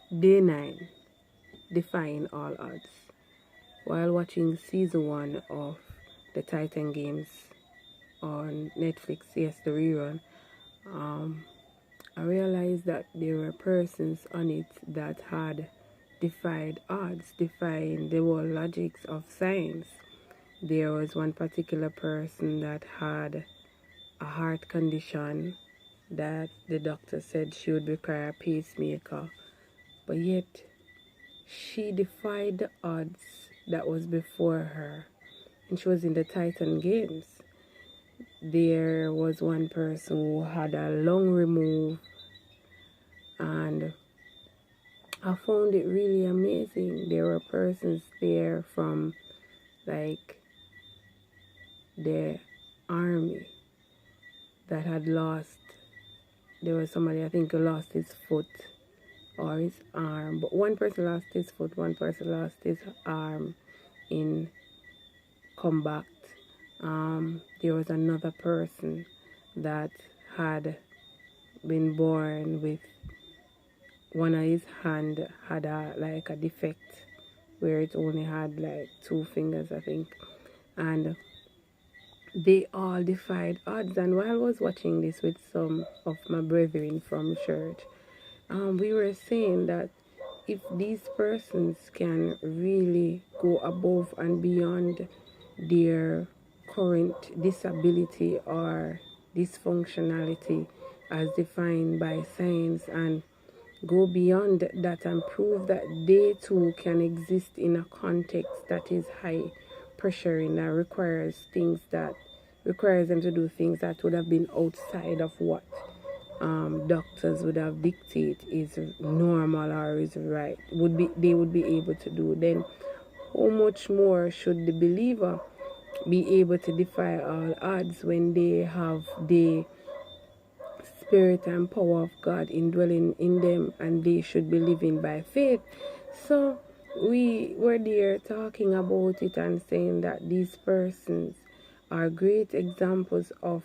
Day 9, Defying All Odds. While watching season 1 of the Titan Games on Netflix, yes, the rerun, I realized that there were persons on it that had defied odds, defying the whole logics of science. There was one particular person that had a heart condition that the doctor said she would require a pacemaker, but yet she defied the odds that was before her, and she was in the Titan Games. There was one person who had a lung removed, and I found it really amazing. There were persons there from like the army that had lost. There was somebody, I think, who lost his foot or his arm, but one person lost his foot, one person lost his arm in combat. There was another person that had been born with one of his hand had a defect where it only had like 2 fingers, I think, and they all defied odds. And while I was watching this with some of my brethren from church, we were saying that if these persons can really go above and beyond their current disability or dysfunctionality as defined by science and go beyond that and prove that they too can exist in a context that is high pressuring, that requires them to do things that would have been outside of what doctors would have dictated is normal or is right, they would be able to do, then how much more should the believer be able to defy all odds when they have the spirit and power of God indwelling in them, and they should be living by faith? So we were there talking about it and saying that these persons are great examples of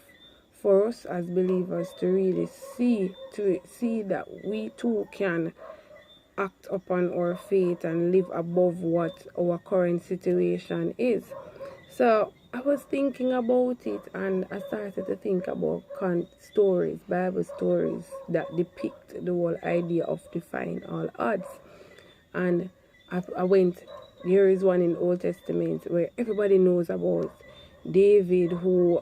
for us as believers to really see that we too can act upon our faith and live above what our current situation is. So I was thinking about it, and I started to think about stories, Bible stories that depict the whole idea of defying all odds. And I went, there is one in the Old Testament where everybody knows about David, who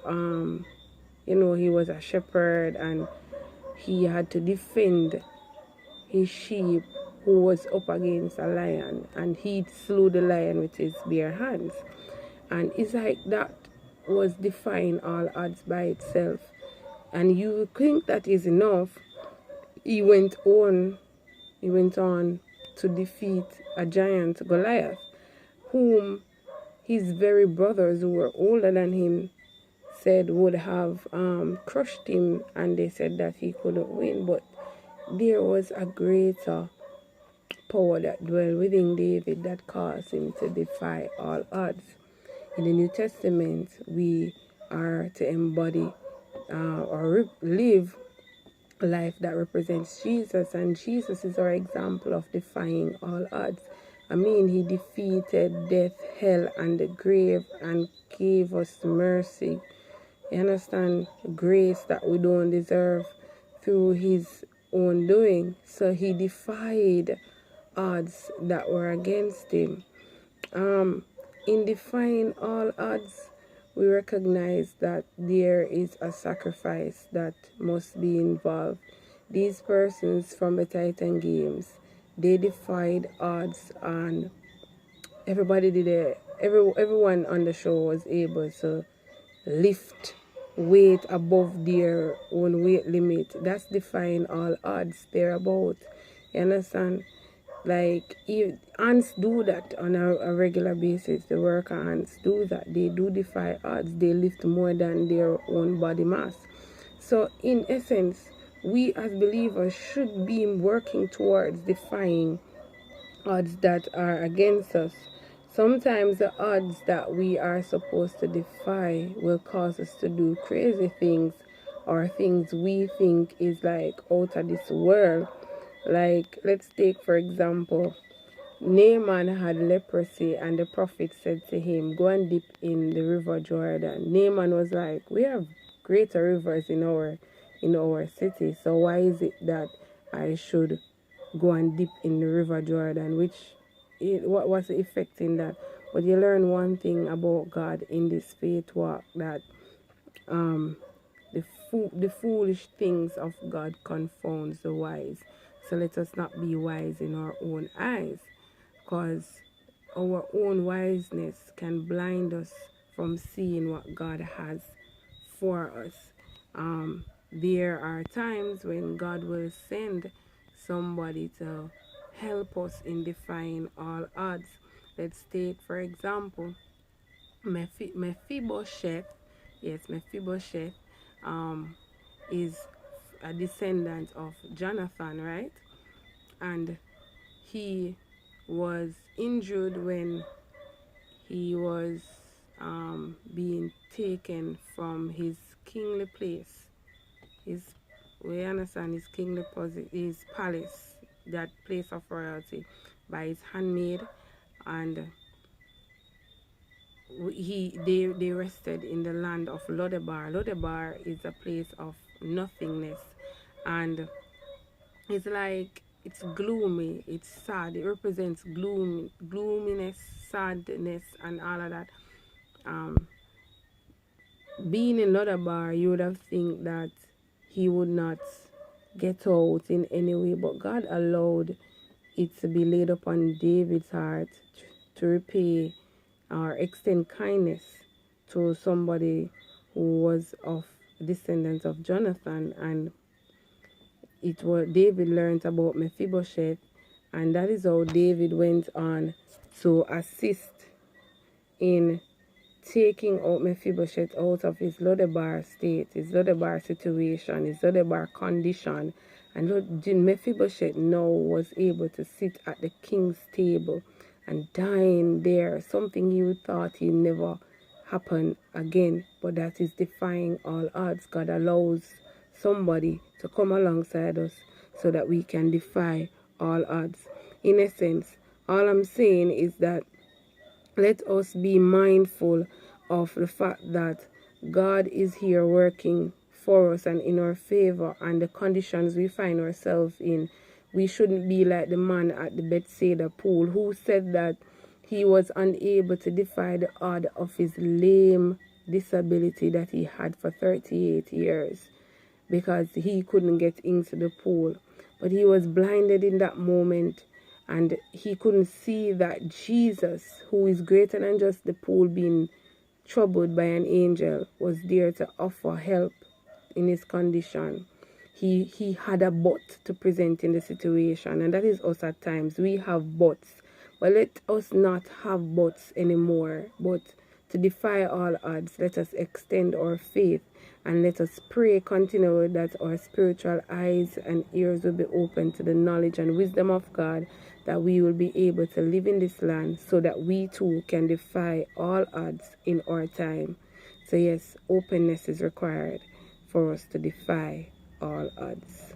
he was a shepherd and he had to defend his sheep who was up against a lion, and he slew the lion with his bare hands. And it's like that was defying all odds by itself. And you think that is enough. He went on to defeat a giant, Goliath, whom his very brothers who were older than him said would have crushed him, and they said that he couldn't win. But there was a greater power that dwelled within David that caused him to defy all odds. In the New Testament, we are to embody or live a life that represents Jesus, and Jesus is our example of defying all odds. I mean, he defeated death, hell, and the grave and gave us mercy. You understand? Grace that we don't deserve through his own doing. So he defied odds that were against him. In defying all odds, we recognize that there is a sacrifice that must be involved. These persons from the Titan Games, they defied odds, and everybody did it. Everyone on the show was able to lift weight above their own weight limit. That's defying all odds thereabout. You understand? Like, ants do that on a regular basis. The worker ants do that. They do defy odds. They lift more than their own body mass. So in essence, we as believers should be working towards defying odds that are against us. Sometimes the odds that we are supposed to defy will cause us to do crazy things or things we think is like out of this world. Like, let's take for example, Naaman had leprosy, and the prophet said to him, go and dip in the river Jordan. Naaman was like, we have greater rivers in our city, so why is it that I should go and dip in the river Jordan? What was the effect in that? But you learn one thing about God in this faith walk, that um the foolish things of God confounds the wise. So let us not be wise in our own eyes, because our own wiseness can blind us from seeing what God has for us. There are times when God will send somebody to help us in defying all odds. Let's take, for example, Mephibosheth. Yes, Mephibosheth is a descendant of Jonathan, right? And he was injured when he was being taken from his kingly place. We understand his kingly his palace, that place of royalty, by his handmaid, and they rested in the land of Lodebar. Lodebar is a place of nothingness, and it's like, it's gloomy, it's sad. It represents gloominess, sadness, and all of that. Being in Lodebar, you would have think that he would not get out in any way, but God allowed it to be laid upon David's heart to repay or extend kindness to somebody who was of descendants of Jonathan. And it was David learned about Mephibosheth, and that is how David went on to assist in taking out Mephibosheth out of his Lodebar state, his Lodebar situation, his Lodebar condition. And Mephibosheth now was able to sit at the king's table and dine there, something you thought he never happen again. But that is defying all odds. God allows somebody to come alongside us so that we can defy all odds. In essence, all I'm saying is that let us be mindful of the fact that God is here working for us and in our favor, and the conditions we find ourselves in. We shouldn't be like the man at the Bethsaida pool who said that he was unable to defy the odds of his lame disability that he had for 38 years because he couldn't get into the pool. But he was blinded in that moment, and he couldn't see that Jesus, who is greater than just the pool being troubled by an angel, was there to offer help in his condition. He had a but to present in the situation, and that is us at times. We have buts, but let us not have buts anymore, but to defy all odds, let us extend our faith, and let us pray continually that our spiritual eyes and ears will be open to the knowledge and wisdom of God, that we will be able to live in this land so that we too can defy all odds in our time. So yes, openness is required for us to defy all odds.